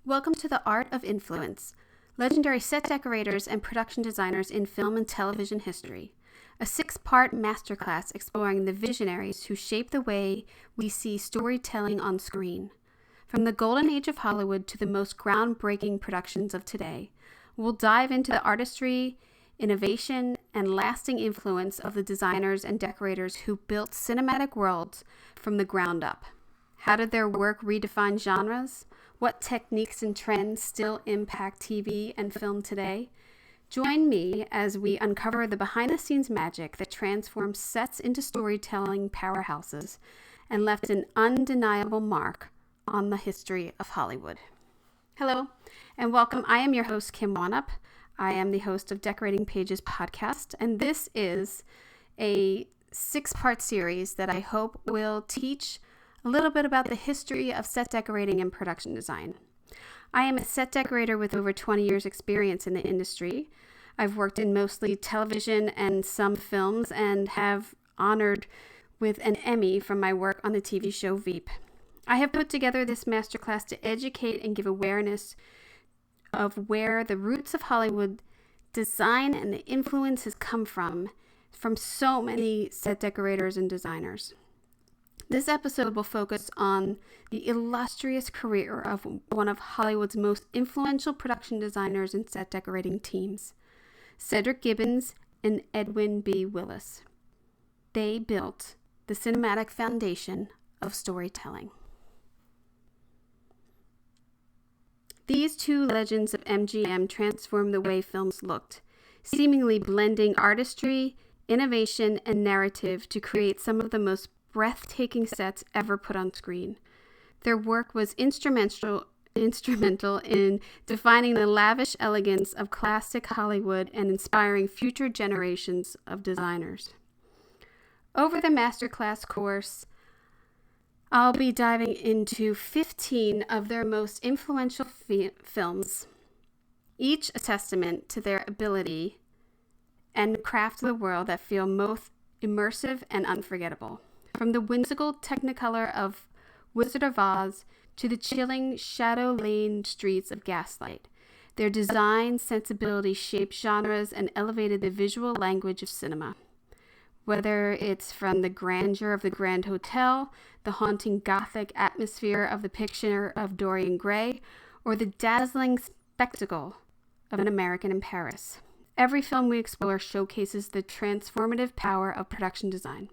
Welcome to the Art of Influence, legendary set decorators and production designers in film and television history. A 6-part masterclass exploring the visionaries who shape the way we see storytelling on screen. From the golden age of Hollywood to the most groundbreaking productions of today, we'll dive into the artistry, innovation, and lasting influence of the designers and decorators who built cinematic worlds from the ground up. How did their work redefine genres? What techniques and trends still impact TV and film today? Join me as we uncover the behind-the-scenes magic that transforms sets into storytelling powerhouses and left an undeniable mark on the history of Hollywood. Hello, and welcome. I am your host, Kim Wanup. I am the host of Decorating Pages podcast, and this is a 6-part series that I hope will teach a little bit about the history of set decorating and production design. I am a set decorator with over 20 years experience in the industry. I've worked in mostly television and some films and have honored with an Emmy from my work on the TV show Veep. I have put together this masterclass to educate and give awareness of where the roots of Hollywood design and the influences come from so many set decorators and designers. This episode will focus on the illustrious career of one of Hollywood's most influential production designers and set decorating teams, Cedric Gibbons and Edwin B. Willis. They built the cinematic foundation of storytelling. These two legends of MGM transformed the way films looked, seemingly blending artistry, innovation, and narrative to create some of the most breathtaking sets ever put on screen. Their work was instrumental in defining the lavish elegance of classic Hollywood and inspiring future generations of designers. Over the masterclass course, I'll be diving into 15 of their most influential films, each a testament to their ability and craft the world that feel most immersive and unforgettable. From the whimsical technicolor of Wizard of Oz to the chilling shadow-lane streets of Gaslight, their design sensibility shaped genres and elevated the visual language of cinema. Whether it's from the grandeur of the Grand Hotel, the haunting gothic atmosphere of the picture of Dorian Gray, or the dazzling spectacle of An American in Paris, every film we explore showcases the transformative power of production design.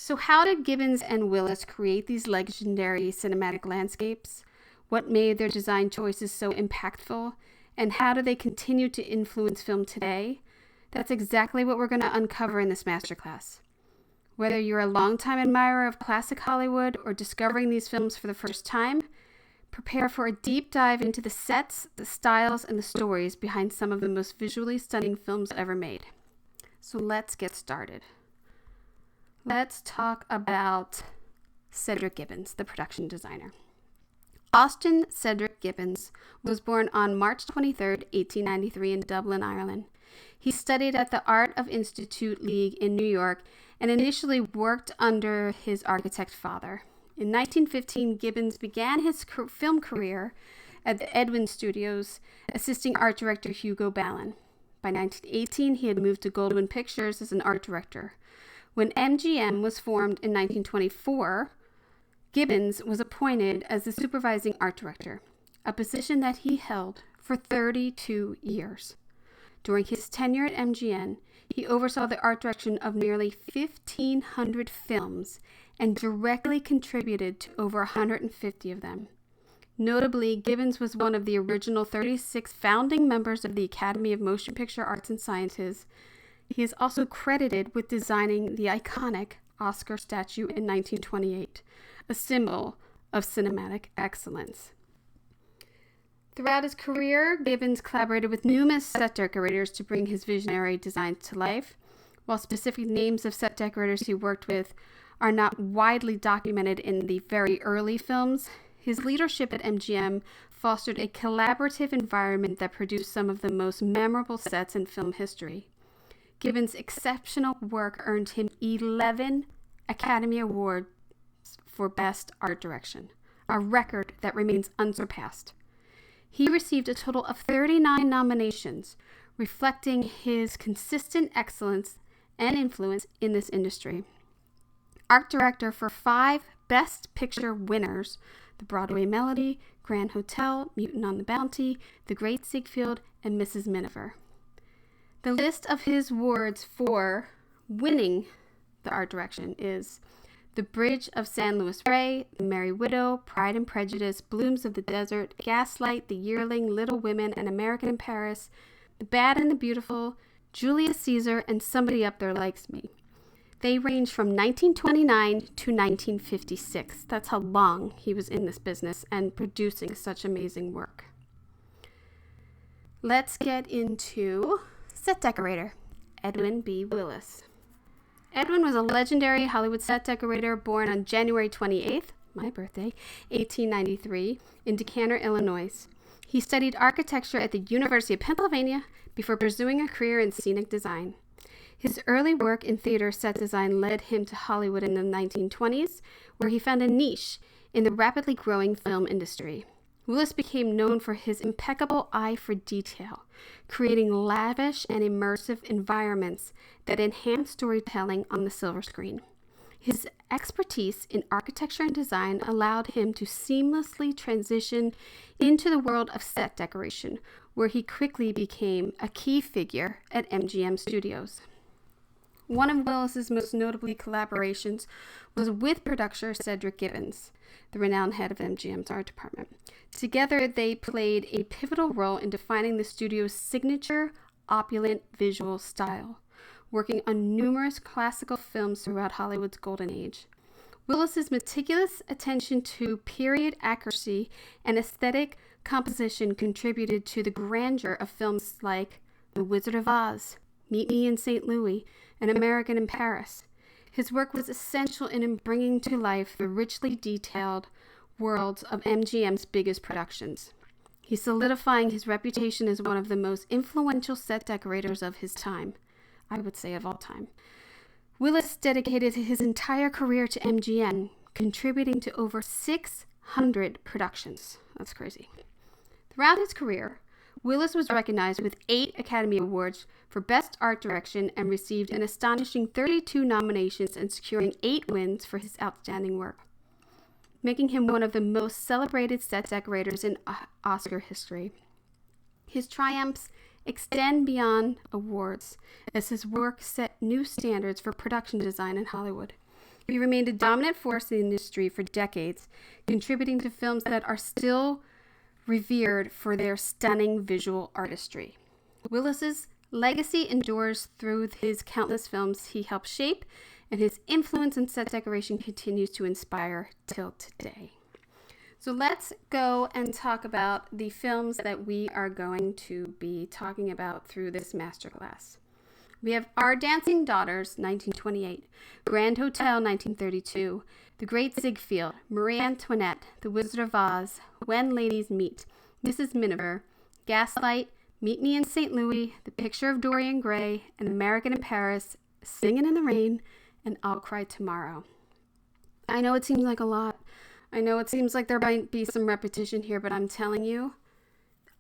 So how did Gibbons and Willis create these legendary cinematic landscapes? What made their design choices so impactful? And how do they continue to influence film today? That's exactly what we're going to uncover in this masterclass. Whether you're a longtime admirer of classic Hollywood or discovering these films for the first time, prepare for a deep dive into the sets, the styles, and the stories behind some of the most visually stunning films ever made. So let's get started. Let's talk about Cedric Gibbons, the production designer. Austin Cedric Gibbons was born on March 23, 1893 in Dublin, Ireland. He studied at the Art of Institute League in New York and initially worked under his architect father. In 1915, Gibbons began his film career at the Edwin Studios, assisting art director Hugo Ballin. By 1918, he had moved to Goldwyn Pictures as an art director. When MGM was formed in 1924, Gibbons was appointed as the supervising art director, a position that he held for 32 years. During his tenure at MGM, he oversaw the art direction of nearly 1,500 films and directly contributed to over 150 of them. Notably, Gibbons was one of the original 36 founding members of the Academy of Motion Picture Arts and Sciences. He is also credited with designing the iconic Oscar statue in 1928, a symbol of cinematic excellence. Throughout his career, Gibbons collaborated with numerous set decorators to bring his visionary designs to life. While specific names of set decorators he worked with are not widely documented in the very early films, his leadership at MGM fostered a collaborative environment that produced some of the most memorable sets in film history. Gibbons' exceptional work earned him 11 Academy Awards for Best Art Direction, a record that remains unsurpassed. He received a total of 39 nominations, reflecting his consistent excellence and influence in this industry. Art director for 5 Best Picture winners: The Broadway Melody, Grand Hotel, Mutant on the Bounty, The Great Ziegfeld, and Mrs. Miniver. The list of his awards for winning the art direction is The Bridge of San Luis Rey, The Merry Widow, Pride and Prejudice, Blooms of the Desert, Gaslight, The Yearling, Little Women, and American in Paris, The Bad and the Beautiful, Julius Caesar, and Somebody Up There Likes Me. They range from 1929 to 1956. That's how long he was in this business and producing such amazing work. Let's get into set decorator, Edwin B. Willis. Edwin was a legendary Hollywood set decorator born on January 28th, my birthday, 1893, in Decatur, Illinois. He studied architecture at the University of Pennsylvania before pursuing a career in scenic design. His early work in theater set design led him to Hollywood in the 1920s, where he found a niche in the rapidly growing film industry. Willis became known for his impeccable eye for detail, creating lavish and immersive environments that enhance storytelling on the silver screen. His expertise in architecture and design allowed him to seamlessly transition into the world of set decoration, where he quickly became a key figure at MGM Studios. One of Willis's most notable collaborations was with producer Cedric Gibbons, the renowned head of MGM's art department. Together, they played a pivotal role in defining the studio's signature, opulent visual style, working on numerous classical films throughout Hollywood's golden age. Willis's meticulous attention to period accuracy and aesthetic composition contributed to the grandeur of films like The Wizard of Oz, Meet Me in St. Louis, and American in Paris. His work was essential in bringing to life the richly detailed worlds of MGM's biggest productions. He's solidifying his reputation as one of the most influential set decorators of his time, I would say of all time. Willis dedicated his entire career to MGM, contributing to over 600 productions. That's crazy. Throughout his career, Willis was recognized with 8 Academy Awards for Best Art Direction and received an astonishing 32 nominations and securing 8 wins for his outstanding work, making him one of the most celebrated set decorators in Oscar history. His triumphs extend beyond awards, as his work set new standards for production design in Hollywood. He remained a dominant force in the industry for decades, contributing to films that are still revered for their stunning visual artistry. Willis's legacy endures through his countless films he helped shape, and his influence in set decoration continues to inspire till today. So let's go and talk about the films that we are going to be talking about through this masterclass. We have Our Dancing Daughters, 1928, Grand Hotel, 1932, The Great Ziegfeld, Marie Antoinette, The Wizard of Oz, When Ladies Meet, Mrs. Miniver, Gaslight, Meet Me in St. Louis, The Picture of Dorian Gray, and American in Paris, Singin' in the Rain, and I'll Cry Tomorrow. I know it seems like a lot. I know it seems like there might be some repetition here, but I'm telling you,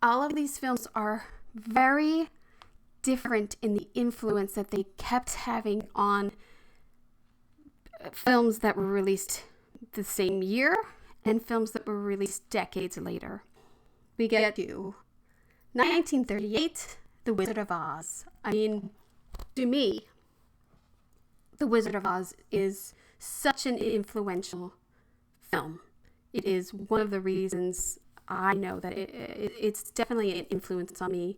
all of these films are very different in the influence that they kept having on films that were released the same year and films that were released decades later. We get to 1938, The Wizard of Oz. I mean, to me, The Wizard of Oz is such an influential film. It is one of the reasons I know that it's definitely an influence on me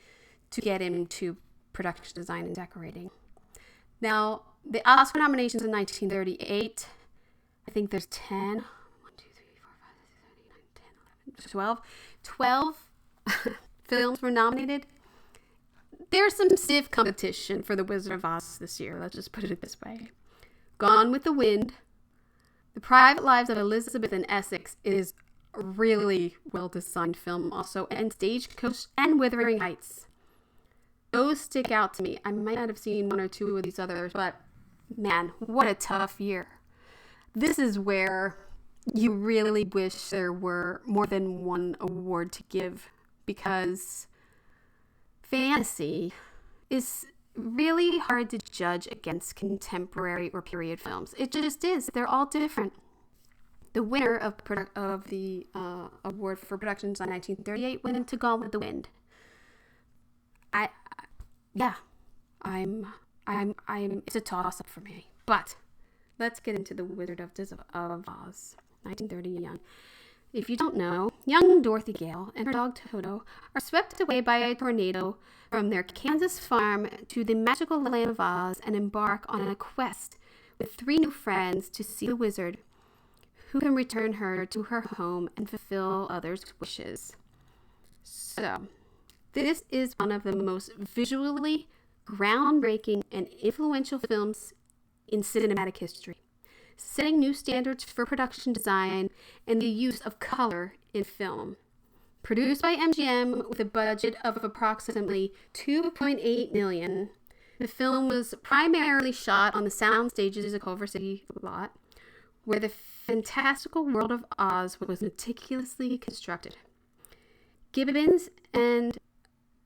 to get into production design and decorating. Now, the Oscar nominations in 1938, I think there's 10, 12 films were nominated. There's some stiff competition for The Wizard of Oz this year, let's just put it this way. Gone with the Wind, The Private Lives of Elizabeth and Essex is a really well-designed film also, and Stagecoach and Wuthering Heights. Those stick out to me. I might not have seen one or two of these others, but man, what a tough year. This is where you really wish there were more than one award to give, because fantasy is really hard to judge against contemporary or period films. It just is. They're all different. The winner of the award for production design in 1938 went to Gone with the Wind. It's a toss-up for me. But let's get into The Wizard of Oz, 1930 young. If you don't know, young Dorothy Gale and her dog Toto are swept away by a tornado from their Kansas farm to the magical land of Oz and embark on a quest with 3 new friends to see the wizard who can return her to her home and fulfill others' wishes. So, this is one of the most visually groundbreaking and influential films in cinematic history, setting new standards for production design and the use of color in film. Produced by MGM with a budget of approximately $2.8 million, the film was primarily shot on the sound stages of Culver City lot, where the fantastical world of Oz was meticulously constructed. Gibbons and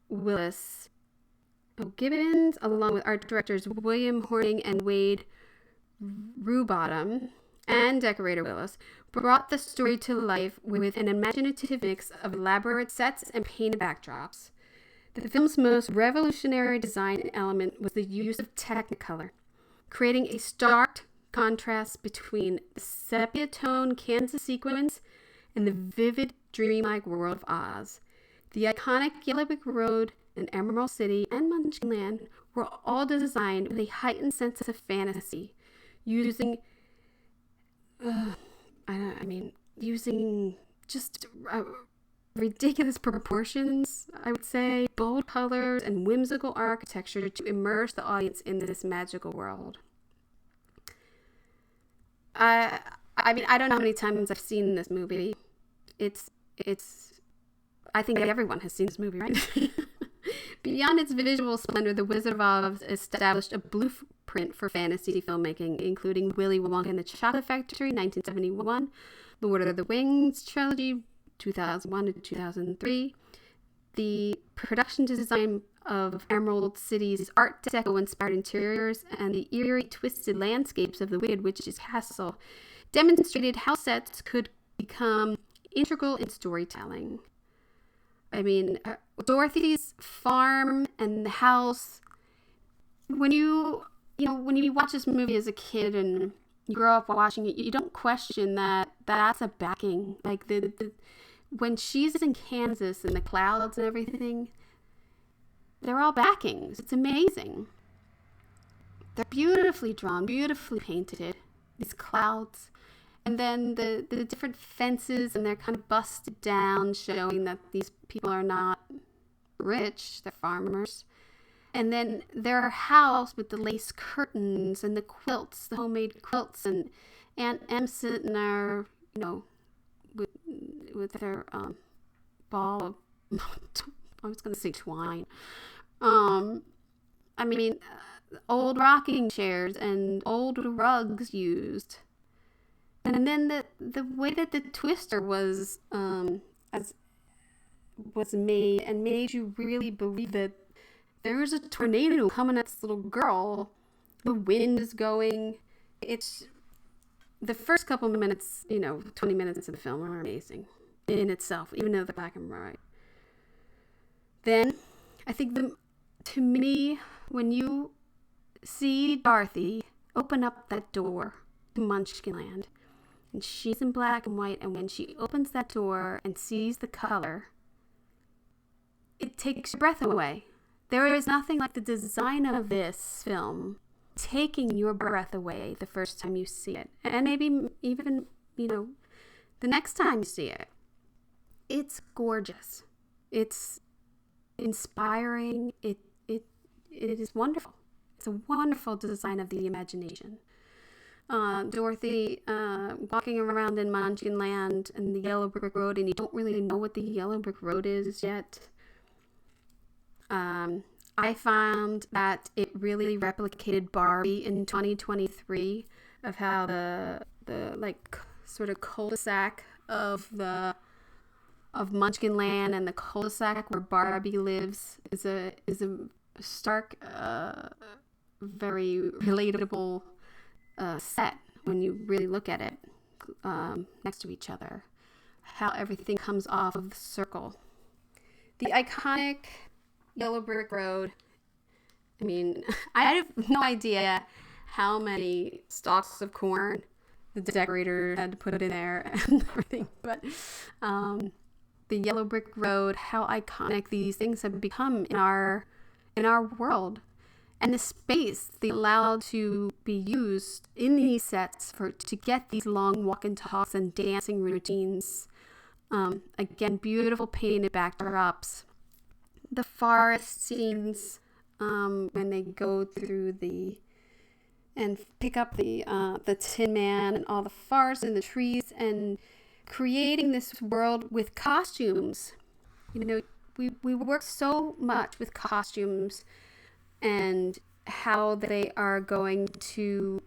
Willis, Gibbons, along with art directors William Horning and Wade Rubottom, and decorator Willis, brought the story to life with an imaginative mix of elaborate sets and painted backdrops. The film's most revolutionary design element was the use of Technicolor, creating a stark contrast between the sepia-tone Kansas sequence and the vivid, dreamlike world of Oz. The iconic Yellow Brick Road and Emerald City and Munchkinland were all designed with a heightened sense of fantasy, using just ridiculous proportions, I would say, bold colors and whimsical architecture to immerse the audience in this magical world. I don't know how many times I've seen this movie. I think everyone has seen this movie, right? Beyond its visual splendor, The Wizard of Oz established a blueprint for fantasy filmmaking, including Willy Wonka and the Chocolate Factory, 1971, The Lord of the Rings trilogy, 2001 to 2003, the production design of Emerald City's Art Deco-inspired interiors, and the eerie, twisted landscapes of the Wicked Witch's castle demonstrated how sets could become integral in storytelling. Dorothy's farm and the house, when you watch this movie as a kid and you grow up watching it, you don't question that's a backing. Like when she's in Kansas and the clouds and everything, they're all backings. It's amazing. They're beautifully drawn, beautifully painted, these clouds. And then the different fences, and they're kind of busted down, showing that these people are not rich, they're farmers. And then their house with the lace curtains and the quilts, the homemade quilts, and Aunt Em sitting there, with their ball of, I was going to say twine. Old rocking chairs and old rugs used. And then the way that the twister was made and made you really believe that there's a tornado coming at this little girl. The wind is going. It's the first couple of minutes, 20 minutes of the film are amazing in itself, even though they're black and white. Then I think to me, when you see Dorothy open up that door to Munchkinland, and she's in black and white, and when she opens that door and sees the color, it takes your breath away. There is nothing like the design of this film taking your breath away the first time you see it. And maybe even, the next time you see it. It's gorgeous. It's inspiring. It is wonderful. It's a wonderful design of the imagination. Dorothy walking around in Munchkinland and the Yellow Brick Road, and you don't really know what the Yellow Brick Road is yet. I found that it really replicated Barbie in 2023, of how the sort of cul-de-sac of the of Munchkinland and the cul-de-sac where Barbie lives is a stark, very relatable set when you really look at it next to each other. How everything comes off of the circle. The iconic yellow brick road. I mean, I have no idea how many stalks of corn the decorator had to put it in there and everything. But the yellow brick road, how iconic these things have become in our world. And the space they allowed to be used in these sets to get these long walk and talks and dancing routines. Again, beautiful painted backdrops. The forest scenes when they go through and pick up the Tin Man and all the forest and the trees and creating this world with costumes. You know, we work so much with costumes and how they are going to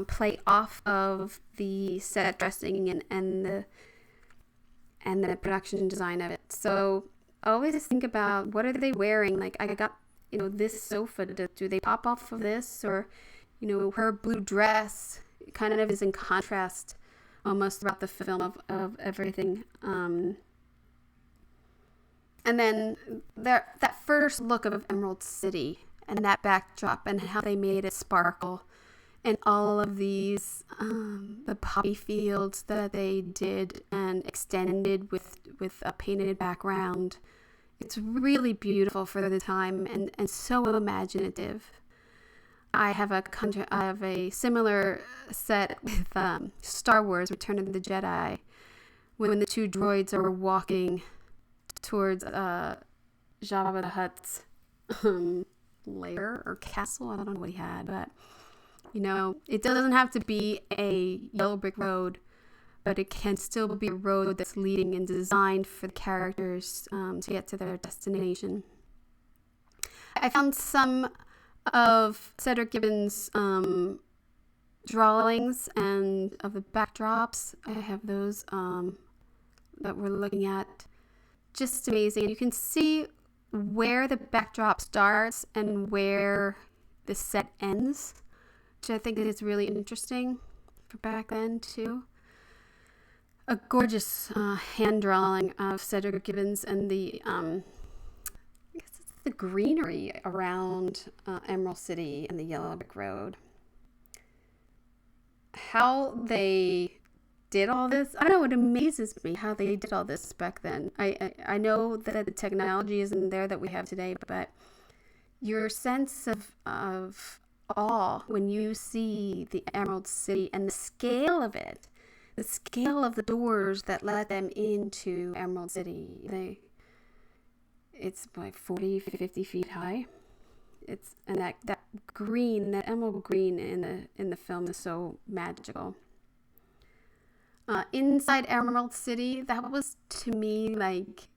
play off of the set dressing and the production design of it. So I always think about, what are they wearing? Like, I got, this sofa, do they pop off of this? Or, her blue dress kind of is in contrast almost throughout the film of everything. And then that first look of Emerald City and that backdrop and how they made it sparkle, and all of these the poppy fields that they did and extended with a painted background. It's really beautiful for the time and so imaginative. I have a similar set with Star Wars: Return of the Jedi, when the two droids are walking towards Jabba the Hutt's lair or castle. I don't know what he had, but it doesn't have to be a yellow brick road, but it can still be a road that's leading and designed for the characters to get to their destination. I found some of Cedric Gibbons' drawings and of the backdrops. I have those that we're looking at. Just amazing. You can see where the backdrop starts and where the set ends, which I think is really interesting for back then too. A gorgeous hand drawing of Cedric Gibbons and the I guess it's the greenery around Emerald City and the Yellow Brick Road. How they did all this, I don't know, it amazes me how they did all this back then. I know that the technology isn't there that we have today, but your sense of awe when you see the Emerald City and the scale of it, the scale of the doors that let them into Emerald City. It's like 40, 50 feet high. And that green, that emerald green in the film is so magical. Inside Emerald City, that was, to me, like,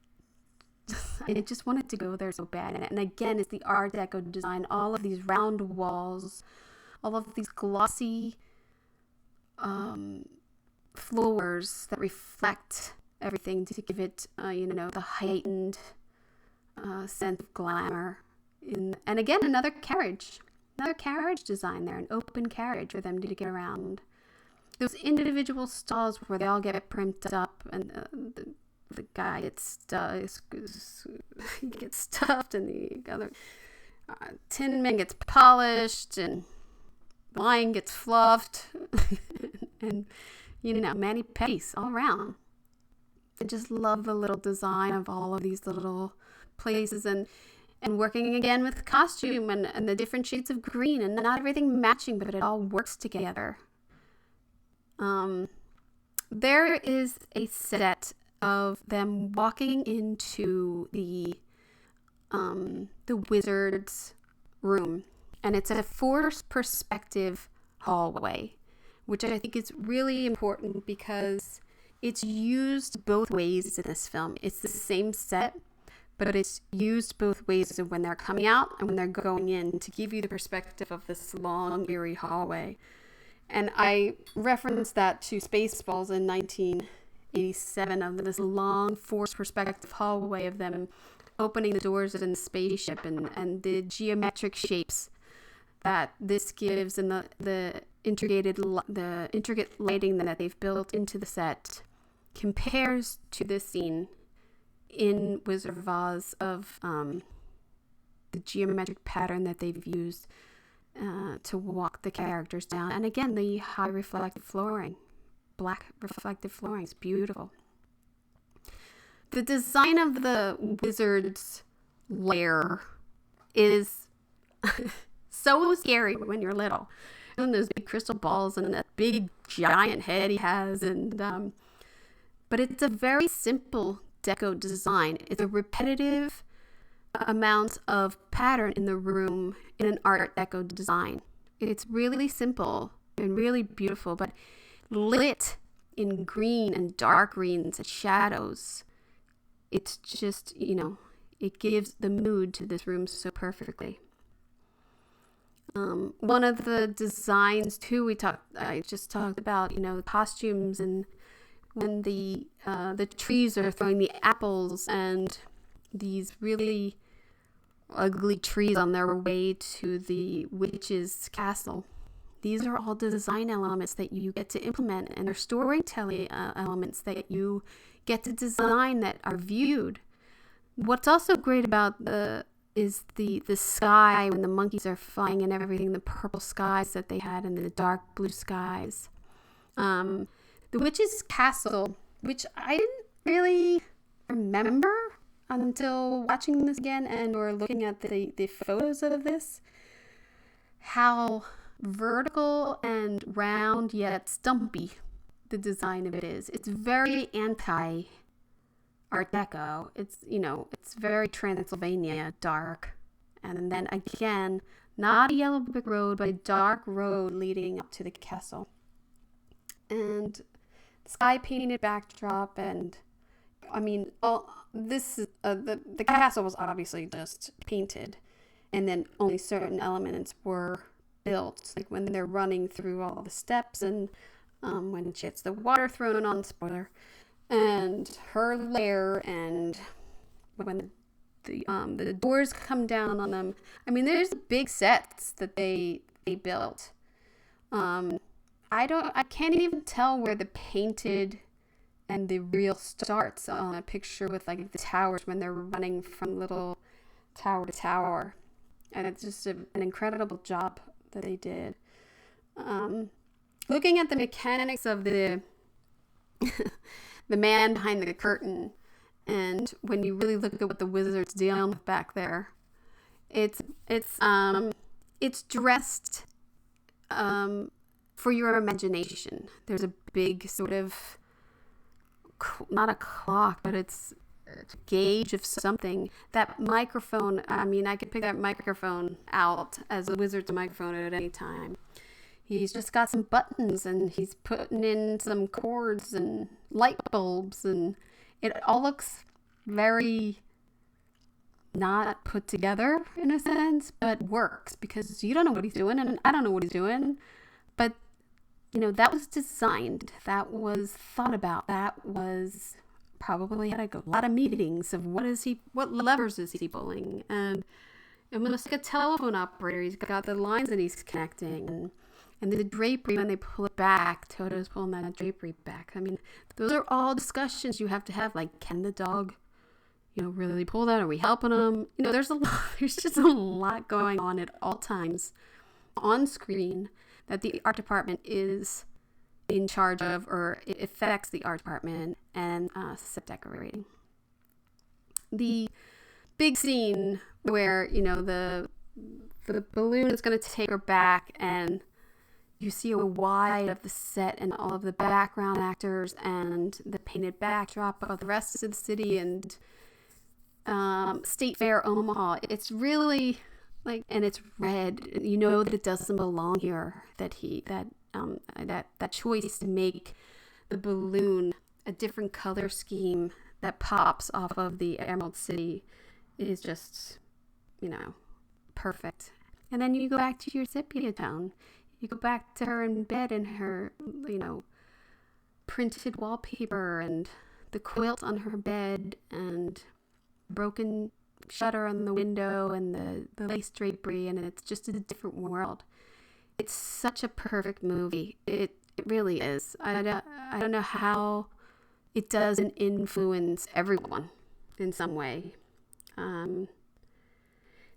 I just wanted to go there so bad. And again, it's the Art Deco design, all of these round walls, all of these glossy floors that reflect everything to give it, the heightened sense of glamour. And again, another carriage design there, an open carriage for them to get around. Those individual stalls where they all get primed up, and the guy gets stuffed, and the other Tin Man gets polished, and Lion gets fluffed, and mani-pedis all around. I just love the little design of all of these little places, and working again with costume and the different shades of green, and not everything matching, but it all works together. There is a set of them walking into the wizard's room, and it's a forced perspective hallway, which I think is really important because it's used both ways in this film. It's the same set, but it's used both ways when they're coming out and when they're going in to give you the perspective of this long, eerie hallway. And I referenced that to Spaceballs in 19 87 of this long forced perspective hallway of them opening the doors in the spaceship, and the geometric shapes that this gives, and the intricate lighting that they've built into the set compares to this scene in Wizard of Oz of the geometric pattern that they've used to walk the characters down. And again, the high reflective flooring, black reflective flooring is beautiful. The design of the wizard's lair is so scary when you're little. And those big crystal balls and that big giant head he has, and but it's a very simple Deco design. It's a repetitive amount of pattern in the room in an Art Deco design. It's really simple and really beautiful, but lit in green and dark greens and shadows. It's just, it gives the mood to this room so perfectly. One of the designs too, I just talked about, the costumes, and when the trees are throwing the apples and these really ugly trees on their way to the witch's castle. These are all design elements that you get to implement, and they're storytelling elements that you get to design that are viewed. What's also great about the sky when the monkeys are flying and everything, the purple skies that they had and the dark blue skies. The witch's castle, which I didn't really remember until watching this again and or looking at the photos of this, how vertical and round yet stumpy the design of it is. It's very anti Art Deco. It's very Transylvania dark. And then again, not a yellow brick road, but a dark road leading up to the castle. And sky painted backdrop, and this is the castle was obviously just painted, and then only certain elements were built, like when they're running through all the steps, and when she gets the water thrown on, spoiler, and her lair, and when the doors come down on them. There's big sets that they built. I can't even tell where the painted and the real starts on a picture with like the towers when they're running from little tower to tower. And it's just an incredible job that they did. Looking at the mechanics of the the man behind the curtain, and when you really look at what the wizard's dealing with back there, it's dressed for your imagination. There's a big sort of, not a clock, but it's a gauge of something. That microphone, I could pick that microphone out as a wizard's microphone at any time. He's just got some buttons, and he's putting in some cords and light bulbs, and it all looks very not put together in a sense, but works because you don't know what he's doing, and I don't know what he's doing. But that was designed, that was thought about, that was probably had a lot of meetings of what levers is he pulling, and almost like a telephone operator. He's got the lines that he's connecting, and the drapery, when they pull it back, Toto's pulling that drapery back. Those are all discussions you have to have, like, can the dog really pull that? Are we helping him? There's just a lot going on at all times on screen that the art department is in charge of, or it affects the art department and set decorating. The big scene where, the balloon is going to take her back, and you see a wide of the set and all of the background actors and the painted backdrop of the rest of the city and State Fair Omaha. It's really and it's red. That it doesn't belong here. That choice to make the balloon a different color scheme that pops off of the Emerald City is just, perfect. And then you go back to your sepia tone. You go back to her in bed in her, printed wallpaper and the quilt on her bed and broken shutter on the window and the lace drapery, and it's just a different world. It's such a perfect movie. It really is. I don't know how it doesn't influence everyone in some way.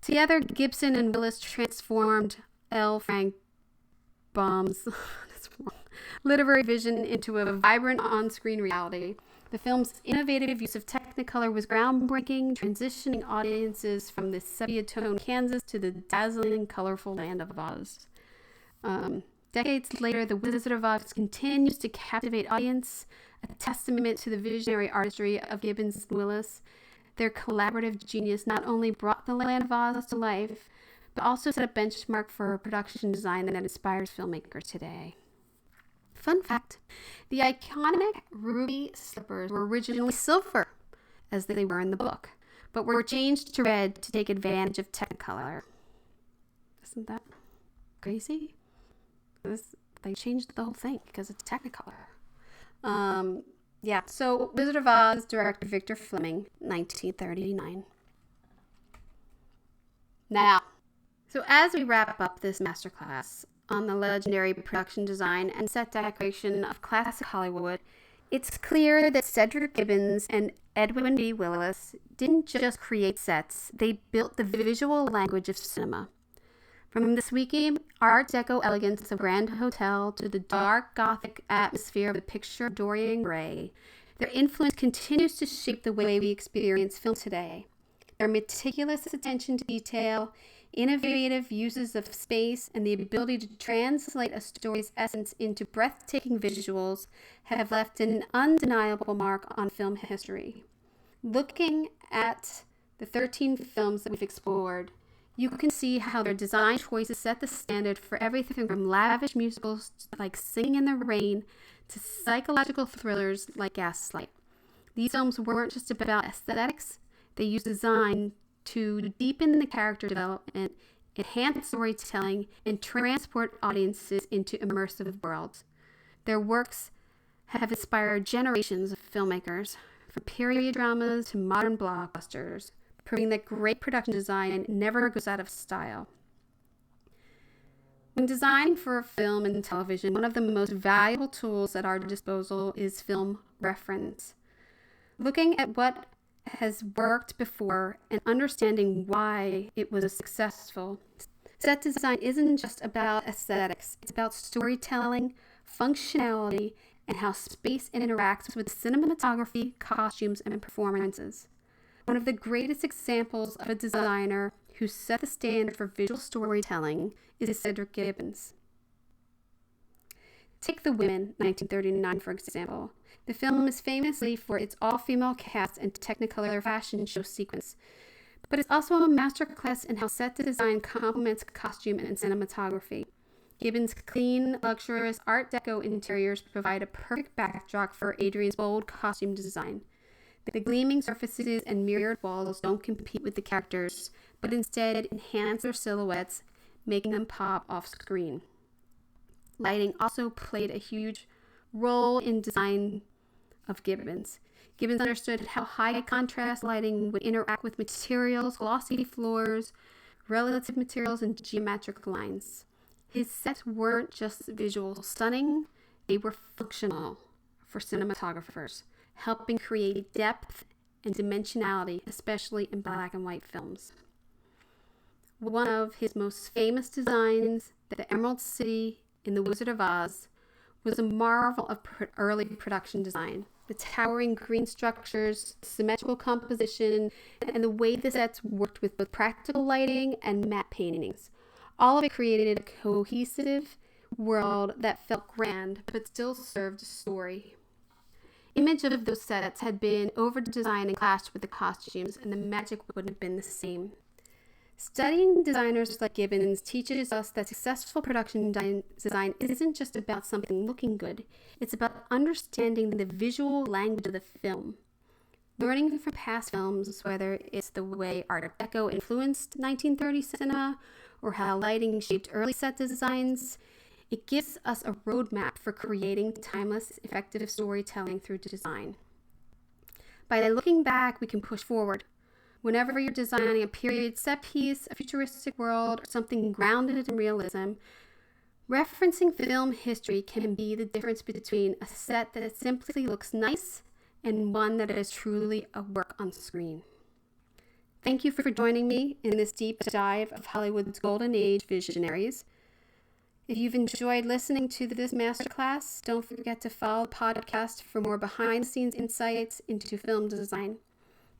Together, Gibson and Willis transformed L. Frank Baum's literary vision into a vibrant on-screen reality. The film's innovative use of Technicolor was groundbreaking, transitioning audiences from the sepia-tone Kansas to the dazzling, colorful land of Oz. Decades later, The Wizard of Oz continues to captivate audience, a testament to the visionary artistry of Gibbons and Willis. Their collaborative genius not only brought the land of Oz to life, but also set a benchmark for production design that inspires filmmakers today. Fun fact, the iconic ruby slippers were originally silver, as they were in the book, but were changed to red to take advantage of Technicolor. Isn't that crazy? They changed the whole thing because it's Technicolor. So Wizard of Oz, director Victor Fleming, 1939. Now, so as we wrap up this masterclass on the legendary production design and set decoration of classic Hollywood, it's clear that Cedric Gibbons and Edwin B. Willis didn't just create sets, they built the visual language of cinema. From the sweeping Art Deco elegance of Grand Hotel to the dark Gothic atmosphere of the picture of Dorian Gray, their influence continues to shape the way we experience film today. Their meticulous attention to detail, innovative uses of space, and the ability to translate a story's essence into breathtaking visuals have left an undeniable mark on film history. Looking at the 13 films that we've explored, you can see how their design choices set the standard for everything from lavish musicals like Singing in the Rain to psychological thrillers like Gaslight. These films weren't just about aesthetics, they used design to deepen the character development, enhance storytelling, and transport audiences into immersive worlds. Their works have inspired generations of filmmakers, from period dramas to modern blockbusters, proving that great production design never goes out of style. When designing for film and television, one of the most valuable tools at our disposal is film reference. Looking at what has worked before and understanding why it was successful. Set design isn't just about aesthetics, it's about storytelling, functionality, and how space interacts with cinematography, costumes, and performances. One of the greatest examples of a designer who set the standard for visual storytelling is Cedric Gibbons. Take The Women, 1939, for example. The film is famously for its all-female cast and Technicolor fashion show sequence, but it's also a masterclass in how set design complements costume and cinematography. Gibbons' clean, luxurious Art Deco interiors provide a perfect backdrop for Adrian's bold costume design. The gleaming surfaces and mirrored walls don't compete with the characters, but instead enhance their silhouettes, making them pop off screen. Lighting also played a huge role in design of Gibbons. Gibbons understood how high contrast lighting would interact with materials, glossy floors, relative materials, and geometric lines. His sets weren't just visual stunning, they were functional for cinematographers, helping create depth and dimensionality, especially in black and white films. One of his most famous designs, the Emerald City in The Wizard of Oz, was a marvel of early production design. The towering green structures, symmetrical composition, and the way the sets worked with both practical lighting and matte paintings. All of it created a cohesive world that felt grand, but still served a story. Image of those sets had been over-designed and clashed with the costumes, and the magic wouldn't have been the same. Studying designers like Gibbons teaches us that successful production design isn't just about something looking good. It's about understanding the visual language of the film. Learning from past films, whether it's the way Art Deco influenced 1930 cinema or how lighting shaped early set designs, It gives us a roadmap for creating timeless, effective storytelling through design. By looking back, we can push forward. Whenever you're designing a period set piece, a futuristic world, or something grounded in realism, referencing film history can be the difference between a set that simply looks nice and one that is truly a work on screen. Thank you for joining me in this deep dive of Hollywood's golden age visionaries. If you've enjoyed listening to this masterclass, don't forget to follow the podcast for more behind-the-scenes insights into film design.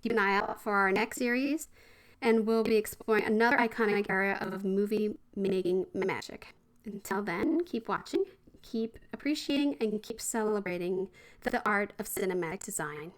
Keep an eye out for our next series, and we'll be exploring another iconic area of movie-making magic. Until then, keep watching, keep appreciating, and keep celebrating the art of cinematic design.